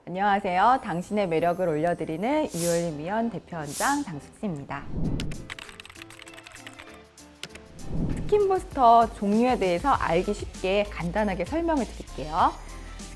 안녕하세요. 당신의 매력을 올려드리는 이올리미언 대표원장 장숙지입니다. 스킨부스터 종류에 대해서 알기 쉽게 간단하게 설명을 드릴게요.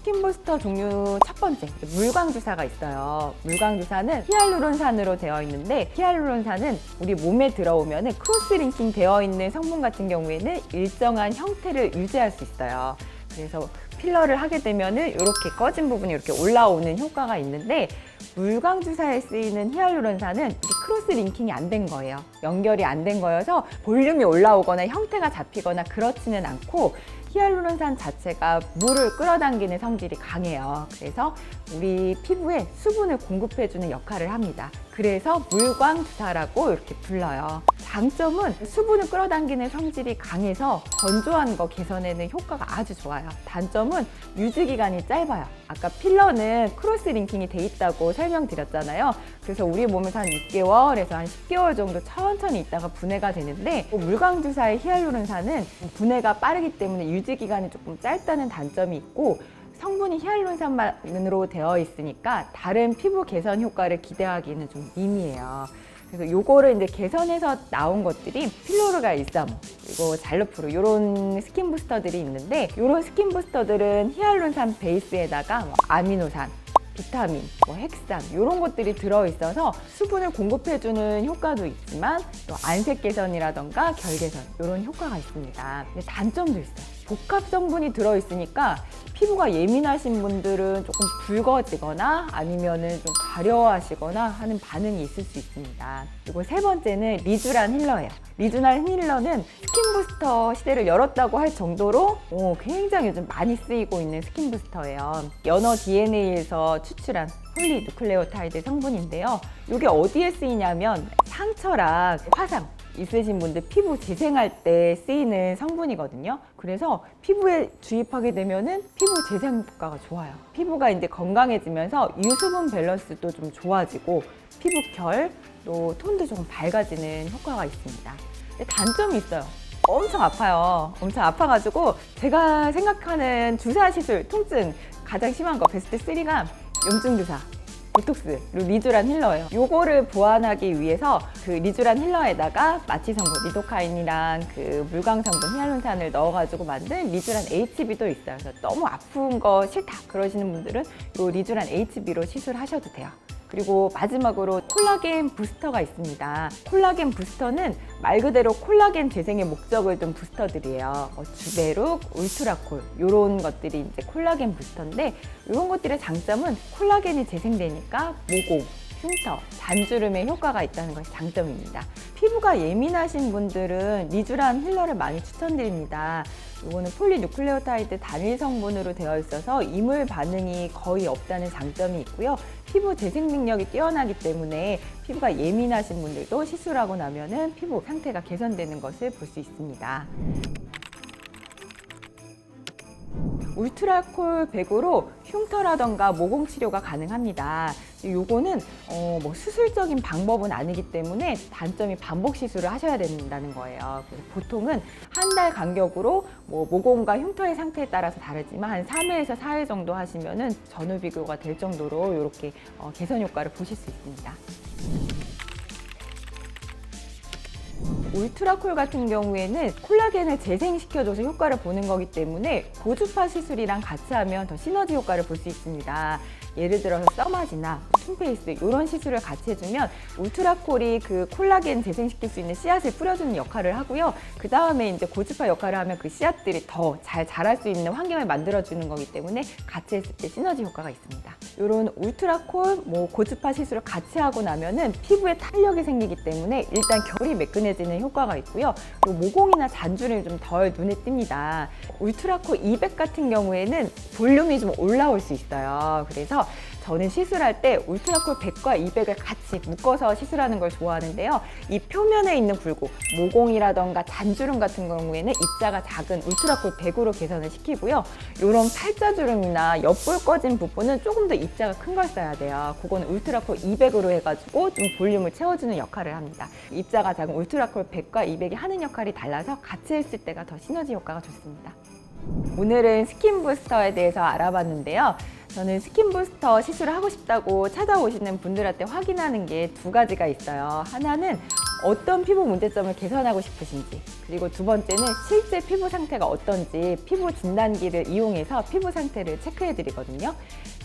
스킨부스터 종류 첫 번째, 물광주사가 있어요. 물광주사는 히알루론산으로 되어 있는데, 히알루론산은 우리 몸에 들어오면 크로스링킹 되어 있는 성분 같은 경우에는 일정한 형태를 유지할 수 있어요. 그래서 필러를 하게 되면 이렇게 꺼진 부분이 이렇게 올라오는 효과가 있는데, 물광주사에 쓰이는 히알루론산은 크로스 링킹이 안 된 거예요. 연결이 안 된 거여서 볼륨이 올라오거나 형태가 잡히거나 그렇지는 않고, 히알루론산 자체가 물을 끌어당기는 성질이 강해요. 그래서 우리 피부에 수분을 공급해주는 역할을 합니다. 그래서 물광주사라고 이렇게 불러요. 장점은 수분을 끌어당기는 성질이 강해서 건조한 거 개선에는 효과가 아주 좋아요. 단점은 유지기간이 짧아요. 아까 필러는 크로스 링킹이 돼 있다고 설명드렸잖아요. 그래서 우리 몸에서 한 6개월에서 한 10개월 정도 천천히 있다가 분해가 되는데, 물광주사의 히알루론산은 분해가 빠르기 때문에 유지기간이 조금 짧다는 단점이 있고, 성분이 히알루론산만으로 되어 있으니까 다른 피부 개선 효과를 기대하기는 좀 미미해요. 그래서 요거를 이제 개선해서 나온 것들이 필로르가 135, 그리고 잘루프루 이런 스킨 부스터들이 있는데, 이런 스킨 부스터들은 히알루론산 베이스에다가 아미노산, 비타민, 핵산 이런 것들이 들어있어서 수분을 공급해주는 효과도 있지만 또 안색 개선이라던가 결 개선 이런 효과가 있습니다. 근데 단점도 있어요. 복합 성분이 들어있으니까 피부가 예민하신 분들은 조금 붉어지거나 아니면은 좀 가려워하시거나 하는 반응이 있을 수 있습니다. 그리고 세 번째는 리쥬란 힐러예요. 리쥬란 힐러는 스킨부스터 시대를 열었다고 할 정도로 굉장히 요즘 많이 쓰이고 있는 스킨부스터예요. 연어 DNA에서 추출한 폴리누클레오타이드 성분인데요. 이게 어디에 쓰이냐면 상처랑 화상 있으신 분들 피부 재생할 때 쓰이는 성분이거든요. 그래서 피부에 주입하게 되면은 피부 재생 효과가 좋아요. 피부가 이제 건강해지면서 유수분 밸런스도 좀 좋아지고 피부 결, 또 톤도 조금 밝아지는 효과가 있습니다. 근데 단점이 있어요. 엄청 아파요. 엄청 아파가지고 제가 생각하는 주사 시술 통증 가장 심한 거 베스트 3가 염증 주사, 보톡스, 그리고 리쥬란 힐러예요. 요거를 보완하기 위해서 그 리쥬란 힐러에다가 마취 성분, 리도카인이랑 그 물광 성분 히알루론산을 넣어가지고 만든 리쥬란 HB도 있어요. 그래서 너무 아픈 거 싫다 그러시는 분들은 요 리쥬란 HB로 시술하셔도 돼요. 그리고 마지막으로 콜라겐 부스터가 있습니다. 콜라겐 부스터는 말 그대로 콜라겐 재생의 목적을 둔 부스터들이에요. 주베룩, 울트라콜 이런 것들이 이제 콜라겐 부스터인데, 이런 것들의 장점은 콜라겐이 재생되니까 모공, 흉터, 잔주름에 효과가 있다는 것이 장점입니다. 피부가 예민하신 분들은 리쥬란 힐러를 많이 추천드립니다. 이거는 폴리누클레오타이드 단일 성분으로 되어 있어서 이물 반응이 거의 없다는 장점이 있고요. 피부 재생 능력이 뛰어나기 때문에 피부가 예민하신 분들도 시술하고 나면은 피부 상태가 개선되는 것을 볼 수 있습니다. 울트라콜 100으로 흉터라던가 모공 치료가 가능합니다. 요거는 수술적인 방법은 아니기 때문에 단점이 반복 시술을 하셔야 된다는 거예요. 그래서 보통은 한 달 간격으로 모공과 흉터의 상태에 따라서 다르지만 한 3회에서 4회 정도 하시면은 전후 비교가 될 정도로 이렇게 개선 효과를 보실 수 있습니다. 울트라콜 같은 경우에는 콜라겐을 재생시켜줘서 효과를 보는 거기 때문에 고주파 시술이랑 같이 하면 더 시너지 효과를 볼 수 있습니다. 예를 들어서 써마지나 툰페이스 이런 시술을 같이 해주면 울트라콜이 그 콜라겐 재생시킬 수 있는 씨앗을 뿌려주는 역할을 하고요. 그 다음에 이제 고주파 역할을 하면 그 씨앗들이 더 잘 자랄 수 있는 환경을 만들어주는 거기 때문에 같이 했을 때 시너지 효과가 있습니다. 이런 울트라콜, 고주파 시술을 같이 하고 나면은 피부에 탄력이 생기기 때문에 일단 결이 매끈해지는 효과가 있고요. 그리고 모공이나 잔주름이 좀 덜 눈에 띕니다. 울트라콜 200 같은 경우에는 볼륨이 좀 올라올 수 있어요. 그래서 저는 시술할 때 울트라콜 100과 200을 같이 묶어서 시술하는 걸 좋아하는데요. 이 표면에 있는 굴곡, 모공이라던가 잔주름 같은 경우에는 입자가 작은 울트라콜 100으로 개선을 시키고요. 이런 팔자주름이나 옆볼 꺼진 부분은 조금 더 입자가 큰 걸 써야 돼요. 그거는 울트라콜 200으로 해가지고 좀 볼륨을 채워주는 역할을 합니다. 입자가 작은 울트라콜 100과 200이 하는 역할이 달라서 같이 했을 때가 더 시너지 효과가 좋습니다. 오늘은 스킨 부스터에 대해서 알아봤는데요. 저는 스킨부스터 시술을 하고 싶다고 찾아오시는 분들한테 확인하는 게 두 가지가 있어요. 하나는 어떤 피부 문제점을 개선하고 싶으신지, 그리고 두 번째는 실제 피부 상태가 어떤지 피부 진단기를 이용해서 피부 상태를 체크해 드리거든요.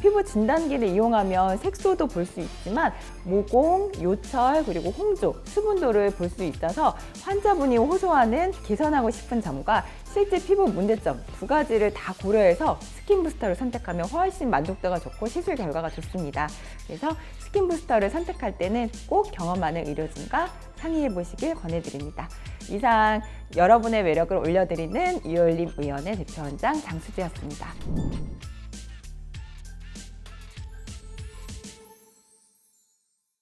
피부 진단기를 이용하면 색소도 볼 수 있지만 모공, 요철, 그리고 홍조, 수분도를 볼 수 있어서 환자분이 호소하는 개선하고 싶은 점과 실제 피부 문제점 두 가지를 다 고려해서 스킨부스터를 선택하면 훨씬 만족도가 좋고 시술 결과가 좋습니다. 그래서 스킨부스터를 선택할 때는 꼭 경험 많은 의료진과 상의해 보시길 권해드립니다. 이상 여러분의 매력을 올려드리는 이올림 의원의 대표원장 장수지였습니다.